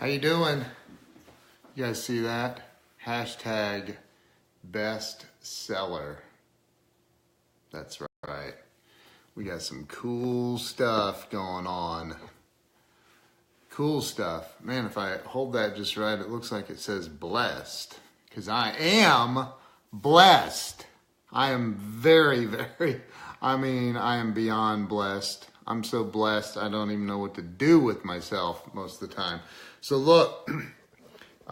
How you doing? You guys see that? Hashtag best seller. That's right. We got some cool stuff going on. Cool stuff. Man, if I hold that just right, it looks like it says blessed. Because I am blessed. I am very, I am beyond blessed. I'm so blessed, I don't even know what to do with myself most of the time. So look,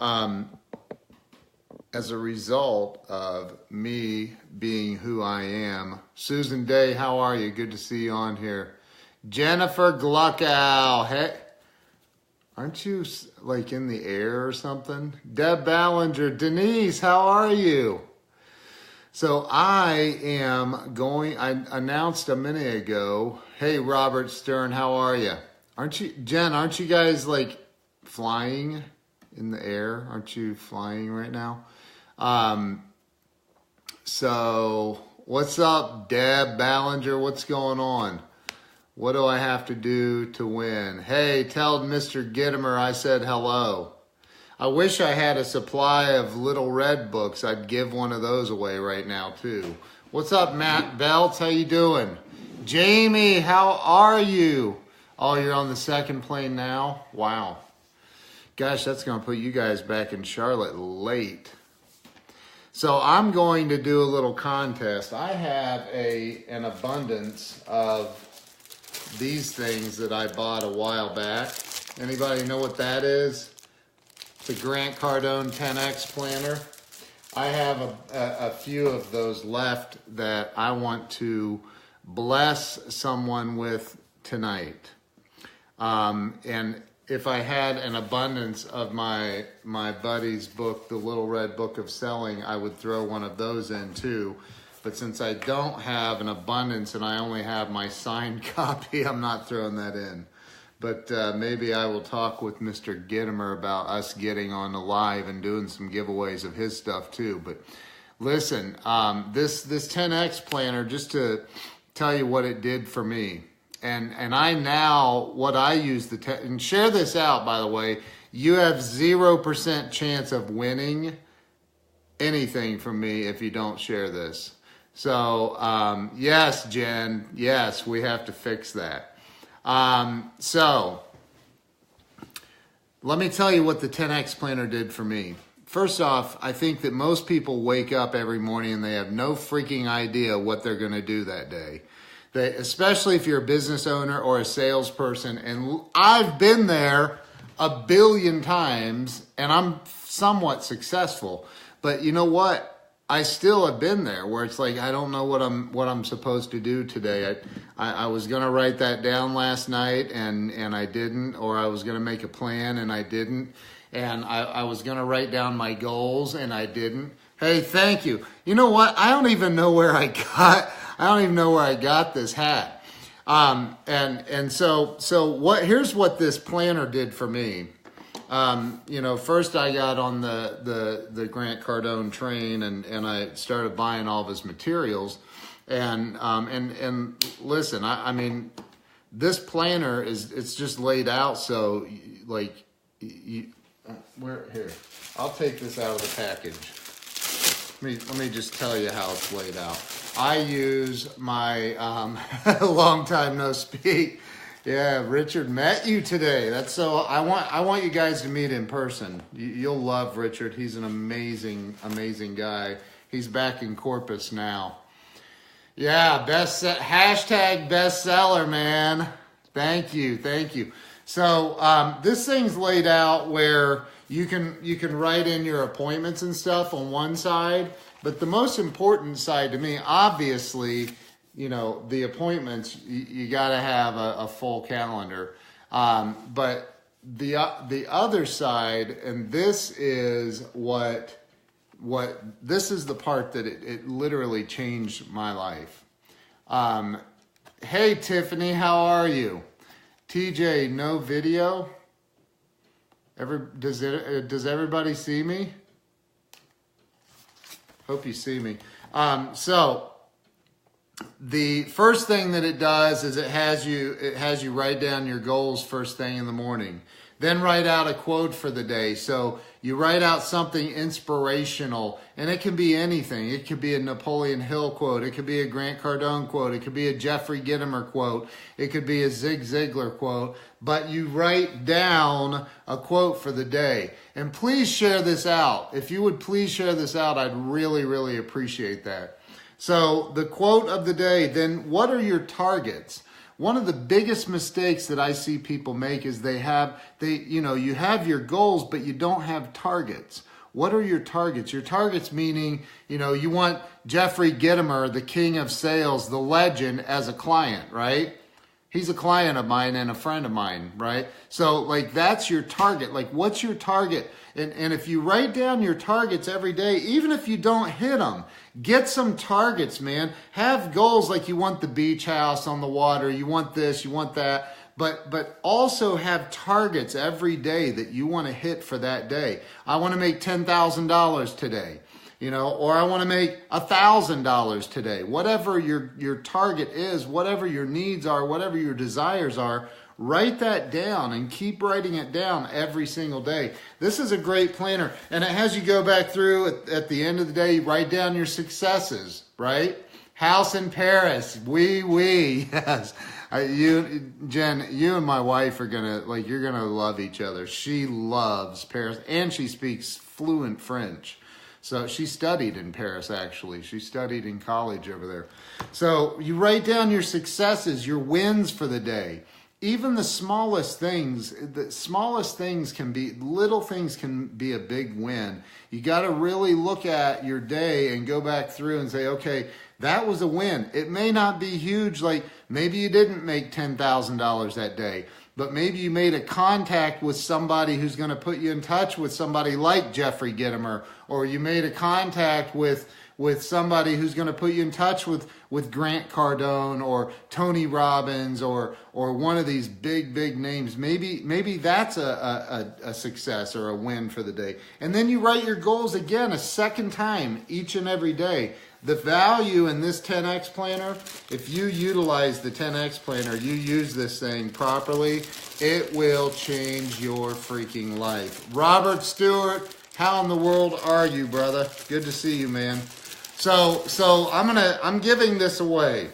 as a result of me being who I am, Susan Day, how are you? Good to see you on here. Jennifer Gluckow, hey, aren't you like in the air or something? Deb Ballinger, Denise, how are you? So I announced a minute ago, hey, Robert Stern, how are you? Jen, aren't you guys like flying in the air? Aren't you flying right now? So what's up, Deb Ballinger? What's going on? What do I have to do to win? Hey, tell Mr. Gittimer I said hello. I wish I had a supply of Little Red books. I'd give one of those away right now too. What's up, Matt Belts? How you doing? Jamie, how are you? Oh, you're on the second plane now? Wow. Gosh, that's going to put you guys back in Charlotte late. So I'm going to do a little contest. I have an abundance of these things that I bought a while back. Anybody know what that is? It's a Grant Cardone 10X planner. I have a few of those left that I want to bless someone with tonight. And if I had an abundance of my buddy's book, The Little Red Book of Selling, I would throw one of those in too. But since I don't have an abundance and I only have my signed copy, I'm not throwing that in. But maybe I will talk with Mr. Gittimer about us getting on the live and doing some giveaways of his stuff too. But listen, this 10X planner, just to tell you what it did for me. And I now, what I use and share this out, by the way, you have 0% chance of winning anything from me if you don't share this. So, yes, Jen, yes, we have to fix that. So let me tell you what the 10X planner did for me. First off, I think that most people wake up every morning and they have no freaking idea what they're going to do that day. Especially if you're a business owner or a salesperson, and I've been there a billion times and I'm somewhat successful, but you know what? I still have been there where it's like, I don't know what I'm supposed to do today. I was going to write that down last night and I didn't, or I was going to make a plan and I didn't. And I was going to write down my goals and I didn't. Hey, thank you. You know what? I don't even know where I got this hat. Here's what this planner did for me. First I got on the Grant Cardone train and I started buying all of his materials. And listen, I mean, this planner it's just laid out. So like, here, I'll take this out of the package. Let me just tell you how it's laid out. I use my, long time no speak. Yeah, Richard met you today. That's so. I want you guys to meet in person. You'll love Richard. He's an amazing guy. He's back in Corpus now. Yeah, hashtag bestseller, man. Thank you. So this thing's laid out where you can write in your appointments and stuff on one side, but the most important side to me, obviously, the appointments, you got to have a full calendar. But the other side, and this is this is the part that it literally changed my life. Hey, Tiffany, how are you? TJ, no video? Does everybody see me? Hope you see me. So the first thing that it does is it has you write down your goals first thing in the morning. Then write out a quote for the day. So you write out something inspirational, and it can be anything. It could be a Napoleon Hill quote. It could be a Grant Cardone quote. It could be a Jeffrey Gitomer quote. It could be a Zig Ziglar quote. But you write down a quote for the day. And please share this out. If you would please share this out, I'd really, really appreciate that. So the quote of the day, then what are your targets? One of the biggest mistakes that I see people make is you have your goals, but you don't have targets. What are your targets? Your targets meaning, you want Jeffrey Gitomer, the king of sales, the legend, as a client, right? He's a client of mine and a friend of mine, right? So that's your target. What's your target? And if you write down your targets every day, even if you don't hit them, get some targets, man. Have goals like you want the beach house on the water, you want this, you want that, but also have targets every day that you want to hit for that day. I want to make $10,000 today. Or I want to make $1,000 today. Whatever your target is, whatever your needs are, whatever your desires are, write that down and keep writing it down every single day. This is a great planner, and it has you go back through at the end of the day, write down your successes, right? House in Paris, oui, yes. Jen, you and my wife are you're gonna love each other. She loves Paris, and she speaks fluent French. So she studied in Paris, actually. She studied in college over there. So you write down your successes, your wins for the day. Even the smallest things can be, little things can be a big win. You got to really look at your day and go back through and say, okay, that was a win. It may not be huge, like maybe you didn't make $10,000 that day, but maybe you made a contact with somebody who's going to put you in touch with somebody like Jeffrey Gitomer, or you made a contact with somebody who's going to put you in touch with Grant Cardone or Tony Robbins or one of these big names. Maybe that's a success or a win for the day. And then you write your goals again a second time each and every day. The value in this 10X planner, if you utilize the 10X planner, you use this thing properly, it will change your freaking life. Robert Stewart, how in the world are you, brother? Good to see you, man. So I'm giving this away.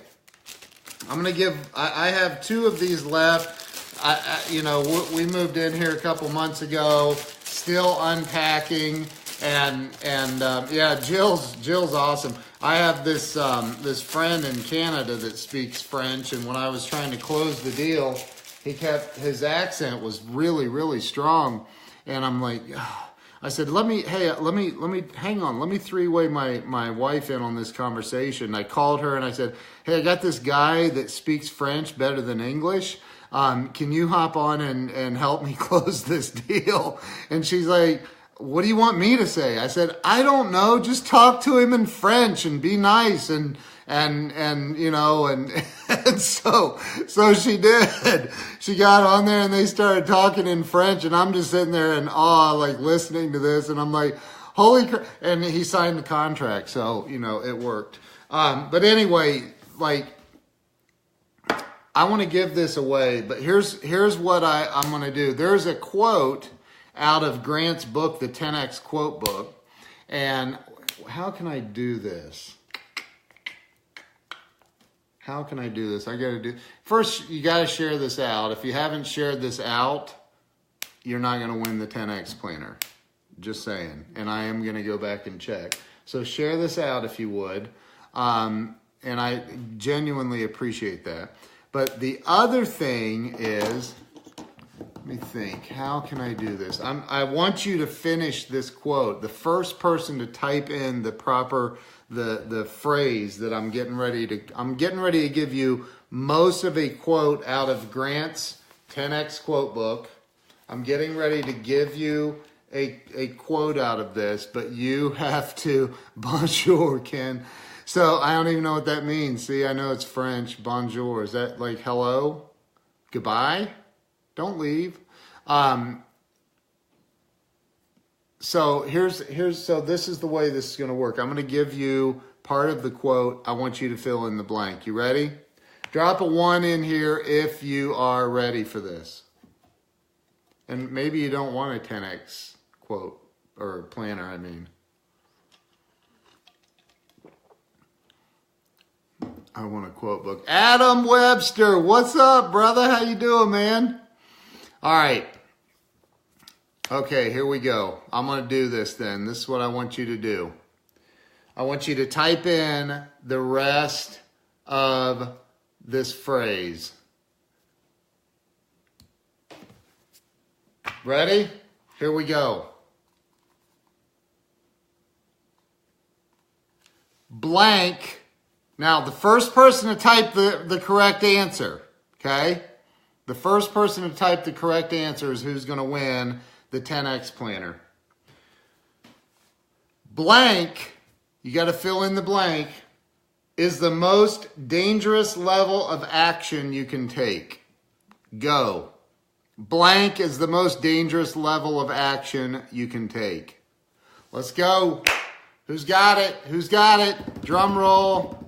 I have 2 of these left. We moved in here a couple months ago, still unpacking, and Jill's awesome. I have this friend in Canada that speaks French, and when I was trying to close the deal, his accent was really, really strong, and I'm like, I said, let me hang on. Let me 3-way my wife in on this conversation. I called her and I said, hey, I got this guy that speaks French better than English. Can you hop on and help me close this deal? And she's like, what do you want me to say? I said, I don't know. Just talk to him in French and be nice and so she did. She got on there and they started talking in French, and I'm just sitting there in awe, listening to this, and I'm like, holy crap. And he signed the contract, so it worked. But anyway, I want to give this away, but here's what I'm going to do. There's a quote out of Grant's book, the 10X Quote Book, and how can I do this? How can I do this? First, you got to share this out. If you haven't shared this out, you're not going to win the 10X planner. Just saying. And I am going to go back and check. So share this out if you would. And I genuinely appreciate that. But the other thing is, let me think, how can I do this? I want you to finish this quote. The first person to type in the proper the phrase that I'm getting ready to give you most of a quote out of Grant's 10X quote book. I'm getting ready to give you a quote out of this, but you have to, bonjour, Ken. So I don't even know what that means. See, I know it's French, bonjour. Is that like hello? Goodbye? Don't leave. So this is the way this is going to work. I'm going to give you part of the quote. I want you to fill in the blank. You ready? Drop a 1 in here if you are ready for this. And maybe you don't want a 10X quote, or planner, I mean. I want a quote book. Adam Webster, what's up, brother? How you doing, man? All right. Okay, here we go. I'm going to do this then. This is what I want you to do. I want you to type in the rest of this phrase. Ready? Here we go. Blank. Now, the first person to type the correct answer, okay? The first person to type the correct answer is who's going to win the 10X planner. Blank, you got to fill in the blank, is the most dangerous level of action you can take. Go. Blank is the most dangerous level of action you can take. Let's go. Who's got it? Who's got it? Drum roll.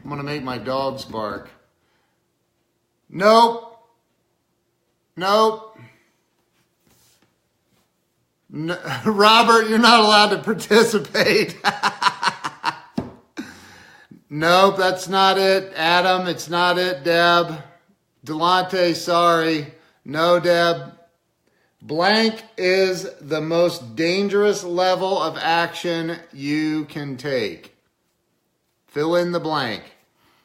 I'm going to make my dogs bark. Nope. Nope. No, Robert, you're not allowed to participate. Nope, that's not it. Adam, it's not it. Deb. Delante, sorry. No, Deb. Blank is the most dangerous level of action you can take. Fill in the blank.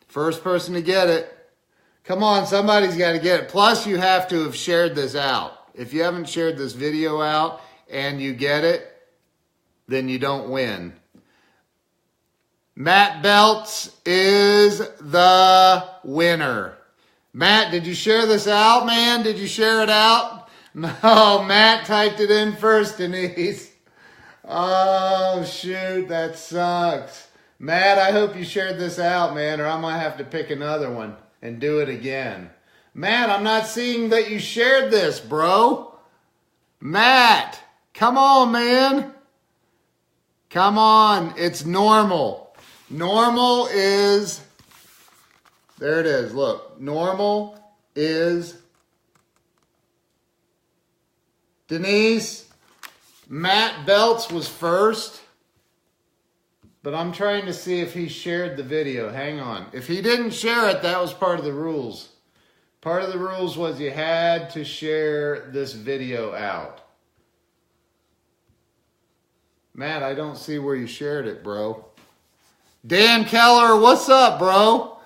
First person to get it. Come on, somebody's got to get it. Plus, you have to have shared this out. If you haven't shared this video out and you get it, then you don't win. Matt Belts is the winner. Matt, did you share this out, man? Did you share it out? No, Matt typed it in first, Denise. Oh, shoot, that sucks. Matt, I hope you shared this out, man, or I might have to pick another one and do it again. Matt, I'm not seeing that you shared this, bro. Matt, come on, man. Come on, it's normal. Normal is, there it is, look. Normal is, Denise, Matt Belts was first. But I'm trying to see if he shared the video. Hang on. If he didn't share it, that was part of the rules. Part of the rules was you had to share this video out. Matt, I don't see where you shared it, bro. Dan Keller, what's up, bro?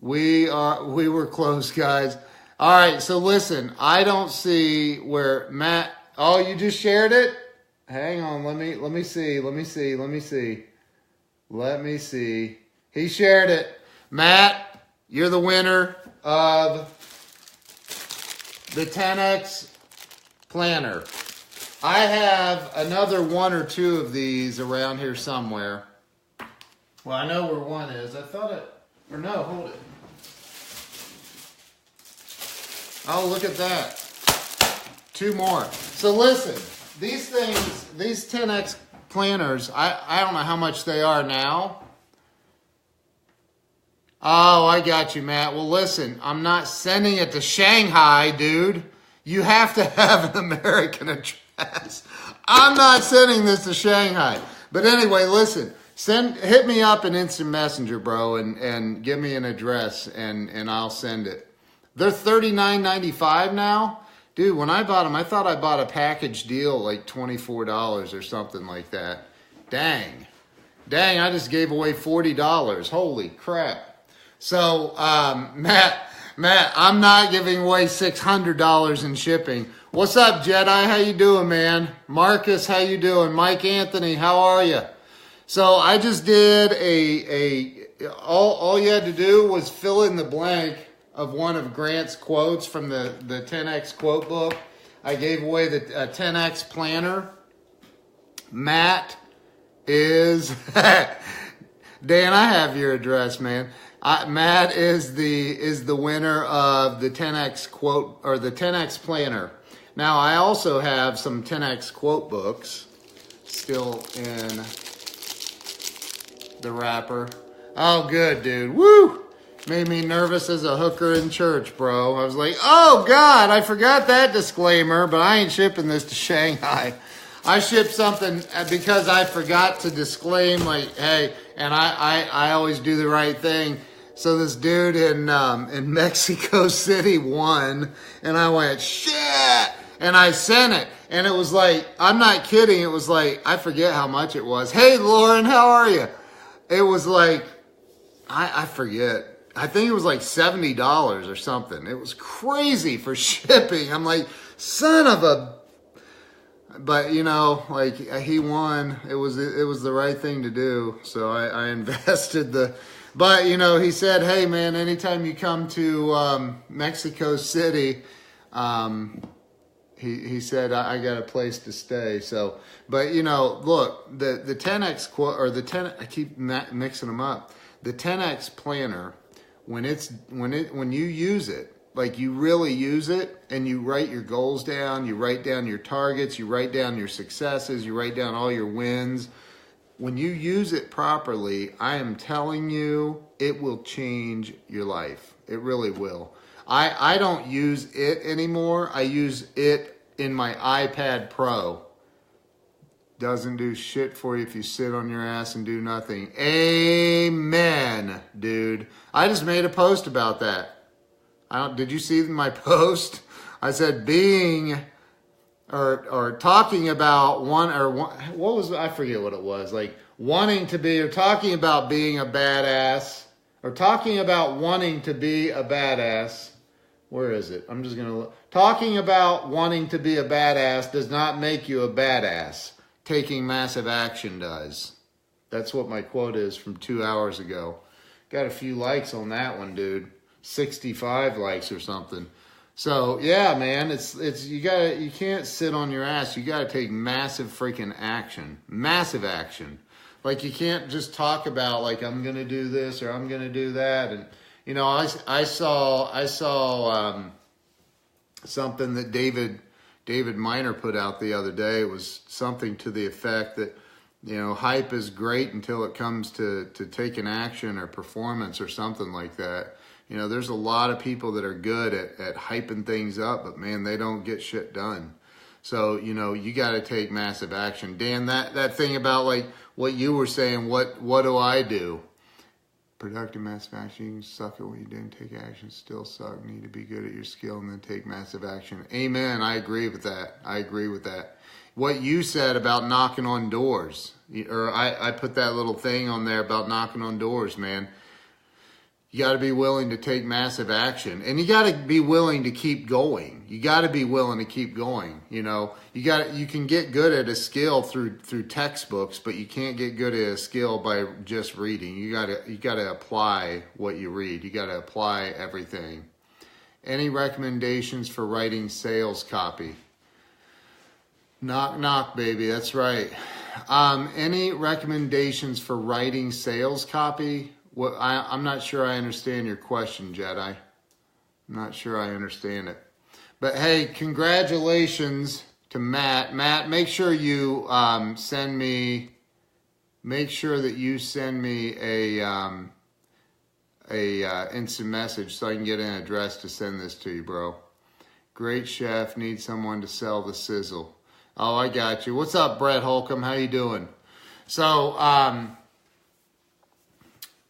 We were close, guys. All right, so listen. I don't see where Matt... Oh, you just shared it? Hang on, let me see. He shared it. Matt, you're the winner of the 10X planner. I have another 1 or 2 of these around here somewhere. Well, I know where one is. I thought it, or no, hold it. Oh, look at that. 2 more. So listen. These things, these 10X planners, I don't know how much they are now. Oh, I got you, Matt. Well, listen, I'm not sending it to Shanghai, dude. You have to have an American address. I'm not sending this to Shanghai. But anyway, listen, hit me up in Instant Messenger, bro, and give me an address, and I'll send it. They're $39.95 now. Dude, when I bought them, I thought I bought a package deal like $24 or something like that. Dang, I just gave away $40. Holy crap. So, Matt, I'm not giving away $600 in shipping. What's up, Jedi? How you doing, man? Marcus, how you doing? Mike Anthony, how are you? So I just did all you had to do was fill in the blank of one of Grant's quotes from the 10X quote book. I gave away the 10X planner. Matt is, Dan, I have your address, man. Matt is the winner of the 10X quote, or the 10X planner. Now, I also have some 10X quote books still in the rapper. Oh, good, dude. Woo! Made me nervous as a hooker in church, bro. I was like, oh, God, I forgot that disclaimer, but I ain't shipping this to Shanghai. I shipped something because I forgot to disclaim, like, hey, and I always do the right thing. So this dude in Mexico City won, and I went, shit! And I sent it. And it was like, I'm not kidding, it was like, I forget how much it was. Hey, Lauren, how are you? It was like, I forget. I think it was like $70 or something. It was crazy for shipping. I'm like, son of a... But, you know, like, he won. It was the right thing to do. So I invested the... But, you know, he said, hey, man, anytime you come to Mexico City, he said, I got a place to stay. So, but, you know, look, the 10X quote, or the 10, I keep mixing them up. The 10X planner, when you use it, like you really use it, and you write your goals down, you write down your targets, you write down your successes, you write down all your wins. When you use it properly, I am telling you, it will change your life. It really will. I don't use it anymore. I use it in my iPad Pro. Doesn't do shit for you if you sit on your ass and do nothing. Amen, dude. I just made a post about that. Did you see my post? I said being or talking about I forget what it was, like wanting to be, or talking about being a badass, or talking about wanting to be a badass. Where is it? I'm just gonna look. Talking about wanting to be a badass does not make you a badass. Taking massive action does. That's what my quote is from 2 hours ago. Got a few likes on that one, dude. 65 likes or something. So yeah, man, it's you can't sit on your ass. You gotta take massive freaking action. Massive action. Like you can't just talk about like I'm gonna do this or I'm gonna do that. And you know, I saw something that David Miner put out the other day. It was something to the effect that, you know, hype is great until it comes to taking action or performance or something like that. You know, there's a lot of people that are good at hyping things up, but man, they don't get shit done. So, you know, you got to take massive action. Dan, that thing about like what you were saying, what do I do? Productive massive action, you can suck at what you didn't take action, still suck, need to be good at your skill and then take massive action. Amen, I agree with that. I agree with that. What you said about knocking on doors, or I put that little thing on there about knocking on doors, man. You got to be willing to take massive action, and you got to be willing to keep going. You got to be willing to keep going. You know, you can get good at a skill through textbooks, but you can't get good at a skill by just reading. You got to apply what you read. You got to apply everything. Any recommendations for writing sales copy? Knock, knock, baby. That's right. Any recommendations for writing sales copy? Well, I'm not sure I understand your question, Jedi. I'm not sure I understand it. But hey, congratulations to Matt. Matt, make sure you make sure that you send me a instant message so I can get an address to send this to you, bro. Great chef, need someone to sell the sizzle. Oh, I got you. What's up, Brett Holcomb? How you doing? So,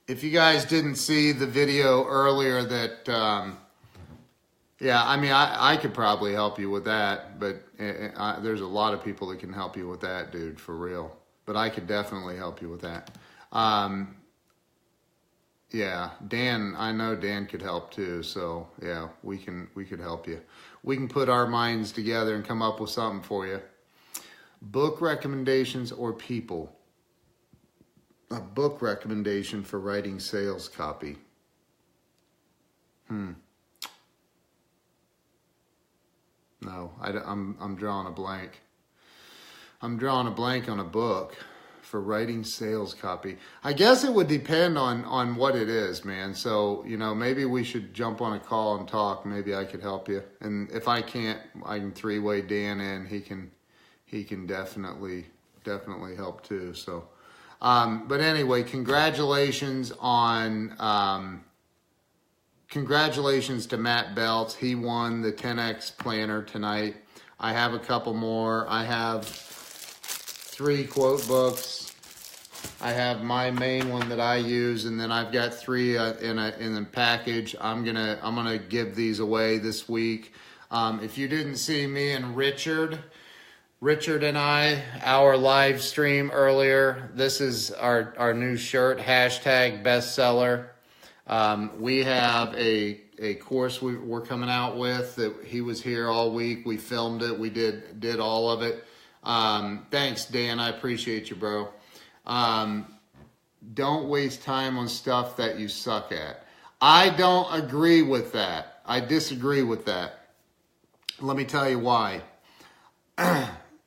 if you guys didn't see the video earlier that, yeah, I mean, I could probably help you with that, but there's a lot of people that can help you with that, dude, for real. But I could definitely help you with that. Yeah, Dan, I know Dan could help too, so yeah, we could help you. We can put our minds together and come up with something for you. Book recommendations or people? A book recommendation for writing sales copy. No, I'm drawing a blank. I'm drawing a blank on a book for writing sales copy. I guess it would depend on what it is, man. So, you know, maybe we should jump on a call and talk. Maybe I could help you. And if I can't, I can three-way Dan in. He can definitely help too. So, But anyway, congratulations to Matt Belts. He won the 10X planner tonight. I have a couple more. I have 3 quote books. I have my main one that I use, and then I've got 3 in a package. I'm gonna give these away this week. If you didn't see me and Richard and I, our live stream earlier, this is our new shirt, #bestseller. We have a course we're coming out with that he was here all week. We filmed it. We did all of it. Thanks, Dan. I appreciate you, bro. Don't waste time on stuff that you suck at. I don't agree with that. I disagree with that. Let me tell you why.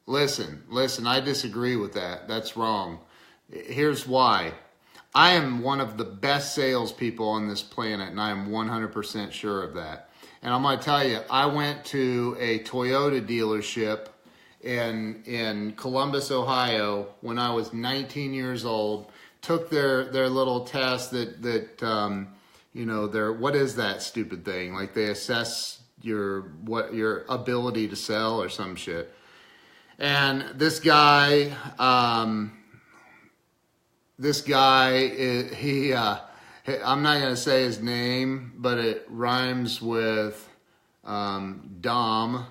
Listen, I disagree with that. That's wrong. Here's why. I am one of the best salespeople on this planet, and I am 100% sure of that. And I'm going to tell you, I went to a Toyota dealership in Columbus, Ohio, when I was 19 years old. Took their little test that what is that stupid thing? Like they assess your ability to sell or some shit. And this guy, I'm not going to say his name, but it rhymes with Dom,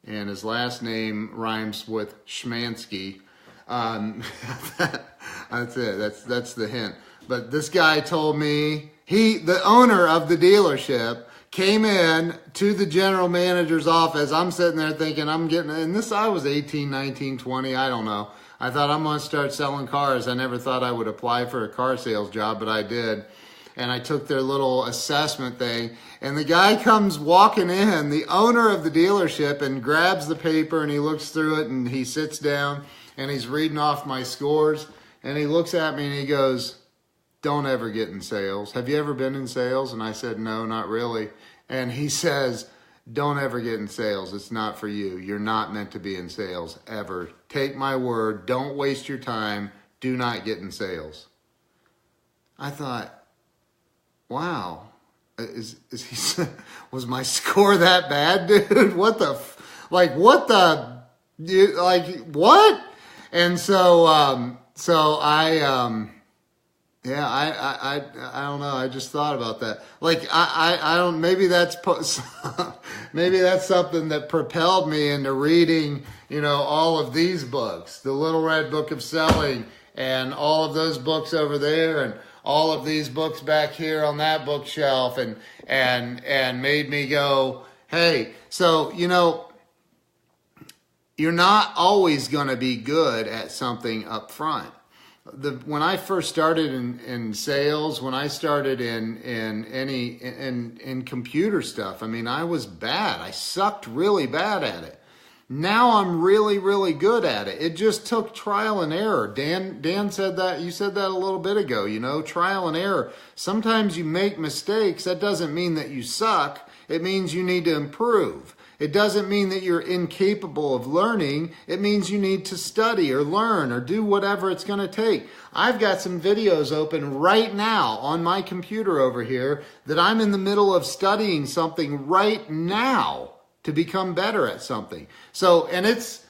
and his last name rhymes with Schmansky. That's it. That's the hint. But this guy told me, the owner of the dealership, came in to the general manager's office. I'm sitting there thinking I was 18, 19, 20, I don't know. I thought I'm going to start selling cars. I never thought I would apply for a car sales job, but I did. And I took their little assessment thing, and the guy comes walking in, the owner of the dealership, and grabs the paper, and he looks through it, and he sits down, and he's reading off my scores, and he looks at me and he goes, "Don't ever get in sales. Have you ever been in sales?" And I said, "No, not really." And he says, "Don't ever get in sales. It's not for you. You're not meant to be in sales, ever. Take my word. Don't waste your time. Do not get in sales." I thought, wow, was my score that bad, dude? What? And so I don't know. I just thought about that. Like, I don't, maybe that's something that propelled me into reading, all of these books, the Little Red Book of Selling, and all of those books over there, and all of these books back here on that bookshelf, and made me go, hey, so, you're not always going to be good at something up front. When I first started in sales, when I started in computer stuff, I was bad. I sucked really bad at it. Now I'm really, really good at it. It just took trial and error. Dan said that. You said that a little bit ago, trial and error. Sometimes you make mistakes. That doesn't mean that you suck. It means you need to improve. It doesn't mean that you're incapable of learning. It means you need to study or learn or do whatever it's going to take. I've got some videos open right now on my computer over here that I'm in the middle of studying something right now to become better at something. So, and it's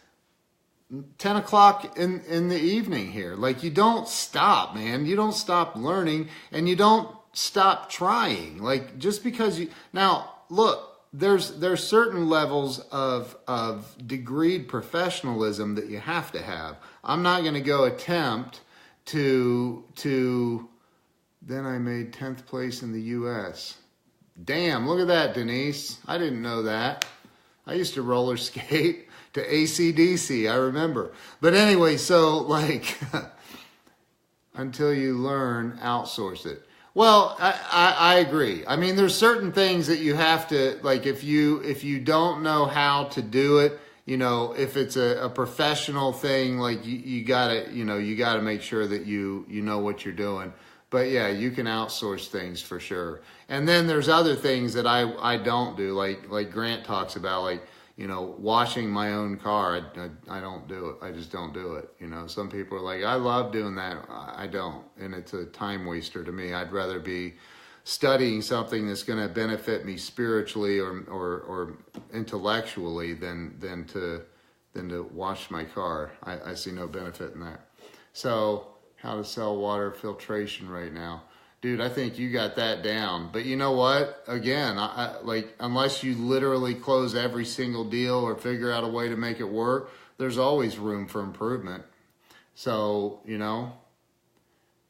10 o'clock in the evening here. Like, you don't stop, man. You don't stop learning, and you don't stop trying. Like, just because now look, there's certain levels of degreed professionalism that you have to have. I'm not going to go attempt to then I made 10th place in the U.S. Damn, look at that, Denise. I didn't know that. I used to roller skate to AC/DC, I remember. But anyway, so like, until you learn, outsource it. Well, I agree. There's certain things that you have to, like, if you don't know how to do it, if it's a professional thing, like you gotta make sure that you know what you're doing. But yeah, you can outsource things for sure. And then there's other things that I don't do, like Grant talks about, like, you know, washing my own car, I don't do it. I just don't do it. You know, some people are like, I love doing that. I don't. And it's a time waster to me. I'd rather be studying something that's going to benefit me spiritually or intellectually than to wash my car. I see no benefit in that. So how to sell water filtration right now. Dude, I think you got that down. But you know what? Again, like, unless you literally close every single deal or figure out a way to make it work, there's always room for improvement. So, you know,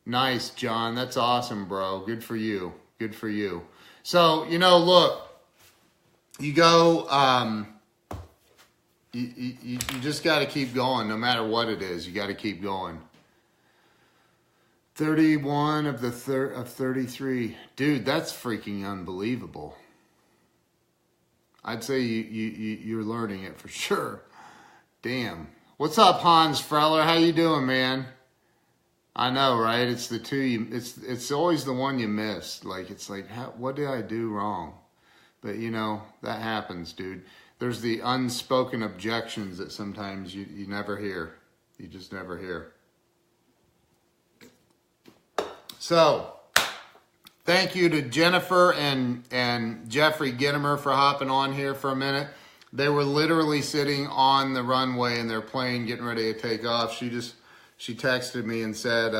nice, John. That's awesome, bro. Good for you. Good for you. So, you know, look, you go, you just got to keep going no matter what it is. You got to keep going. 31 of 33. Dude, that's freaking unbelievable. I'd say you're learning it for sure. Damn. What's up, Hans Freller? How you doing, man? I know, right? It's the two it's always the one you miss. Like, it's like, what did I do wrong? But you know, that happens, dude. There's the unspoken objections that sometimes you never hear. You just never hear. So, thank you to Jennifer and Jeffrey Gittimer for hopping on here for a minute. They were literally sitting on the runway in their plane getting ready to take off. She texted me and said,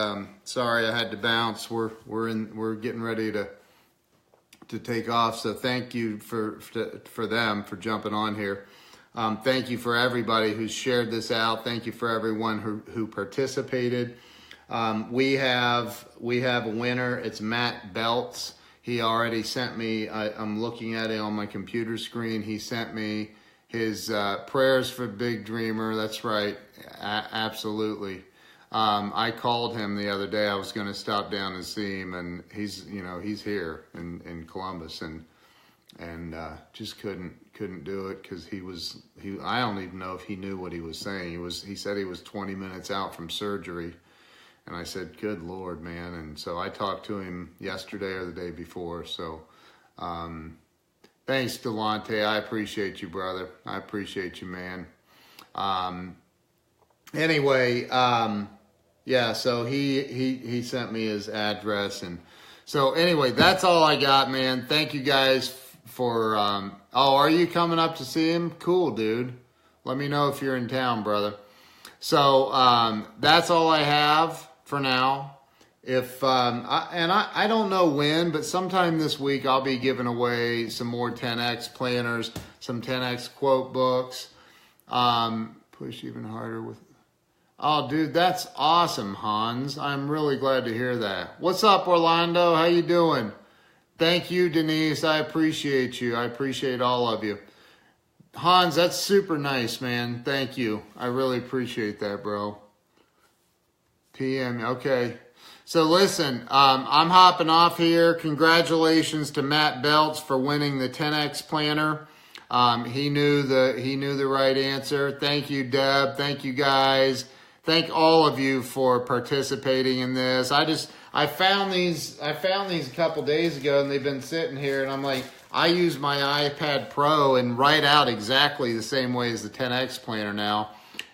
sorry, I had to bounce. We're getting ready to take off. So thank you for them for jumping on here. Thank you for everybody who's shared this out. Thank you for everyone who participated. We have a winner. It's Matt Belts. He already sent me, I'm looking at it on my computer screen. He sent me his prayers for Big Dreamer. That's right. Absolutely. I called him the other day. I was going to stop down and see him, and he's here in Columbus, and just couldn't do it because I don't even know if he knew what he was saying. He said he was 20 minutes out from surgery. And I said, good Lord, man. And so I talked to him yesterday or the day before. So thanks, Delonte. I appreciate you, brother. I appreciate you, man. Anyway, yeah, so he sent me his address. And so anyway, that's all I got, man. Thank you guys for, are you coming up to see him? Cool, dude. Let me know if you're in town, brother. So that's all I have for now. If I don't know when, but sometime this week I'll be giving away some more 10X planners, some 10X quote books. Push even harder with. Oh, dude, that's awesome, Hans. I'm really glad to hear that. What's up, Orlando? How you doing? Thank you, Denise. I appreciate you. I appreciate all of you. Hans, that's super nice, man. Thank you. I really appreciate that, bro. PM, okay. So listen, I'm hopping off here. Congratulations to Matt Belts for winning the 10X planner. He knew the right answer. Thank you, Deb. Thank you, guys. Thank all of you for participating in this. I found these a couple days ago, and they've been sitting here, and I'm like, I use my iPad Pro and write out exactly the same way as the 10X planner now,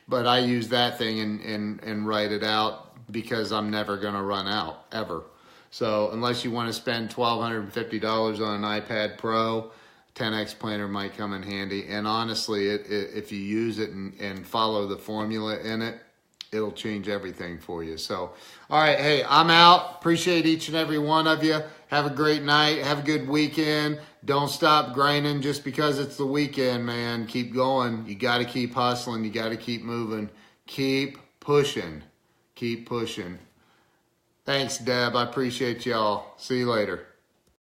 but I use that thing and write it out because I'm never going to run out, ever. So unless you want to spend $1,250 on an iPad Pro, 10X planner might come in handy. And honestly, if you use it and follow the formula in it, it'll change everything for you. So, all right, hey, I'm out. Appreciate each and every one of you. Have a great night. Have a good weekend. Don't stop grinding just because it's the weekend, man. Keep going. You got to keep hustling. You got to keep moving. Keep pushing. Keep pushing. Thanks, Deb. I appreciate y'all. See you later.